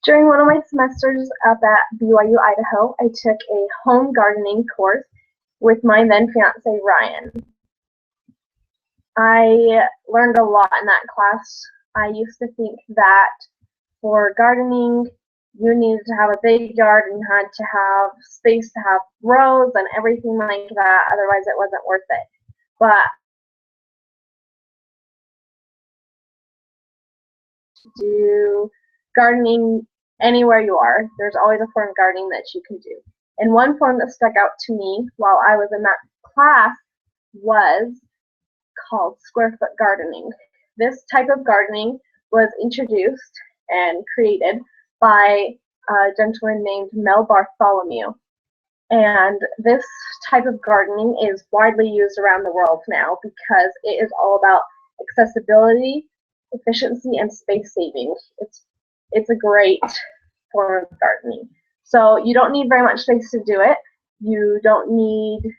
During one of my semesters up at BYU, Idaho, I took a home gardening course with my then fiance, Ryan. I learned a lot in that class. I used to think that for gardening, you needed to have a big yard and you had to have space to have rows and everything like that, otherwise it wasn't worth it. But do gardening anywhere you are, there's always a form of gardening that you can do. And one form that stuck out to me while I was in that class was called square foot gardening. This type of gardening was introduced and created by a gentleman named Mel Bartholomew. And this type of gardening is widely used around the world now because it is all about accessibility, efficiency, and space saving. It's a great form of gardening. So you don't need very much space to do it. You don't need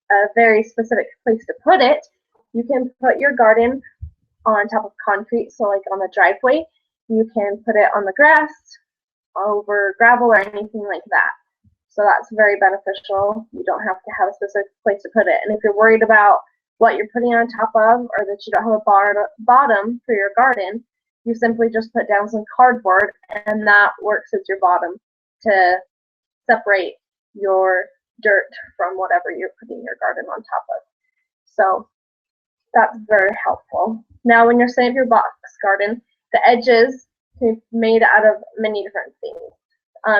a very specific place to put it. You can put your garden on top of concrete, so like on the driveway. You can put it on the grass, over gravel, or anything like that. So that's very beneficial. You don't have to have a specific place to put it. And if you're worried about what you're putting on top of, or that you don't have a bottom for your garden, you simply just put down some cardboard, and that works as your bottom to separate your dirt from whatever you're putting your garden on top of. So that's very helpful. Now, when you're setting up your box garden, the edges can be made out of many different things.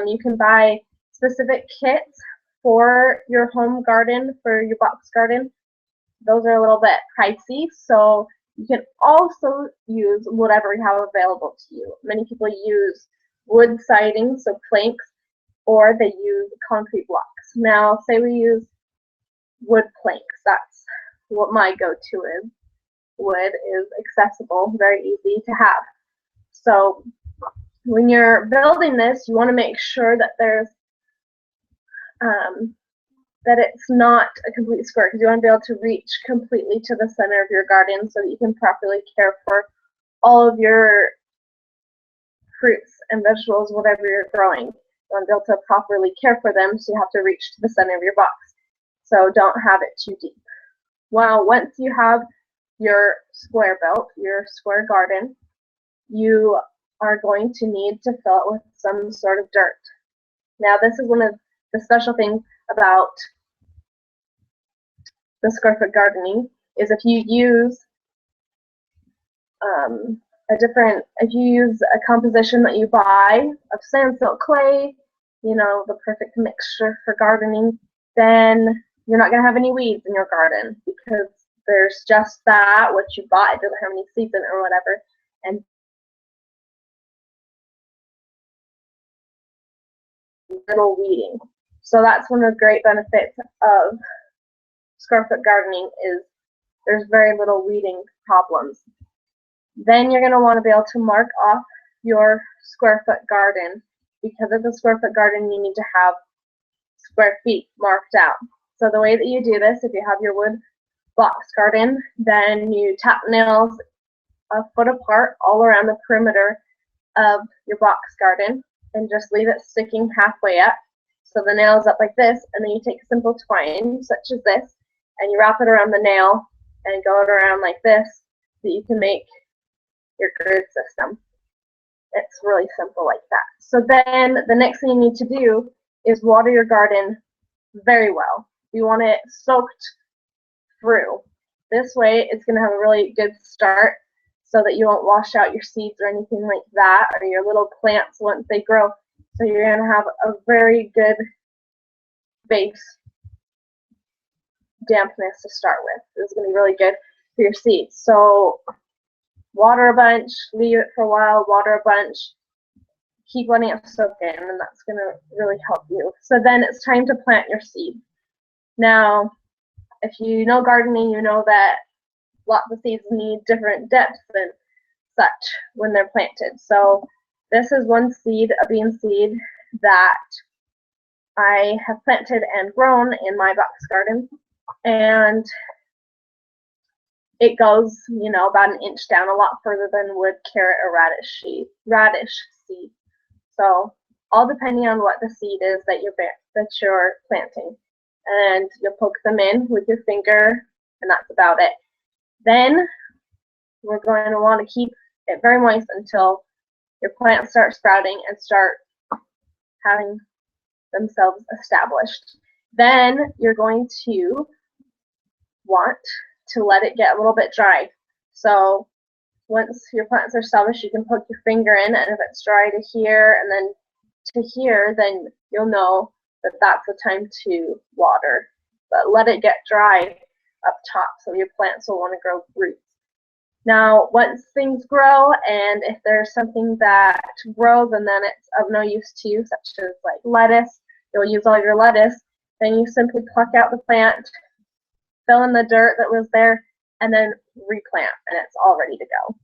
You can buy specific kits for your home garden, for your box garden. Those are a little bit pricey, so you can also use whatever you have available to you. Many people use wood siding, so planks, or they use concrete blocks. Now, say we use wood planks. That's what my go-to is. Wood is accessible, very easy to have. So when you're building this, you want to make sure that there's that it's not a complete square, because you want to be able to reach completely to the center of your garden so that you can properly care for all of your fruits and vegetables, whatever you're growing. You want to be able to properly care for them, so you have to reach to the center of your box. So don't have it too deep. Well, once you have your square built, your square garden, you are going to need to fill it with some sort of dirt. Now, this is one of the special things about the square foot gardening, is if you use a composition that you buy of sand, silt, clay, you know, the perfect mixture for gardening, then you're not going to have any weeds in your garden, because there's just that, what you bought, it doesn't have any seeds in it or whatever, and little weeding. So that's one of the great benefits of square foot gardening, is there's very little weeding problems. Then you're going to want to be able to mark off your square foot garden. Because it's a square foot garden, you need to have square feet marked out. So the way that you do this, if you have your wood box garden, then you tap nails a foot apart all around the perimeter of your box garden, and just leave it sticking halfway up. So the nail is up like this, and then you take simple twine, such as this, and you wrap it around the nail and go it around like this, so you can make your grid system. It's really simple like that. So then the next thing you need to do is water your garden very well. You want it soaked through. This way it's going to have a really good start, so that you won't wash out your seeds or anything like that, or your little plants once they grow. So you're going to have a very good base dampness to start with. This is going to be really good for your seeds. So water a bunch, leave it for a while, water a bunch, keep letting it soak in, and that's going to really help you. So then it's time to plant your seed. Now, if you know gardening, you know that lots of seeds need different depths and such when they're planted. So this is one seed, a bean seed, that I have planted and grown in my box garden. And it goes, about an inch down, a lot further than would carrot or radish seed. So all depending on what the seed is that you're planting. And you'll poke them in with your finger, and that's about it. Then we're going to want to keep it very moist until your plants start sprouting and start having themselves established. Then you're going to want to let it get a little bit dry. So once your plants are established, you can poke your finger in, and if it's dry to here and then to here, then you'll know that that's the time to water. But let it get dry up top so your plants will want to grow roots. Now, once things grow, and if there's something that grows and then it's of no use to you, such as like lettuce, you'll use all your lettuce, then you simply pluck out the plant, fill in the dirt that was there, and then replant, and it's all ready to go.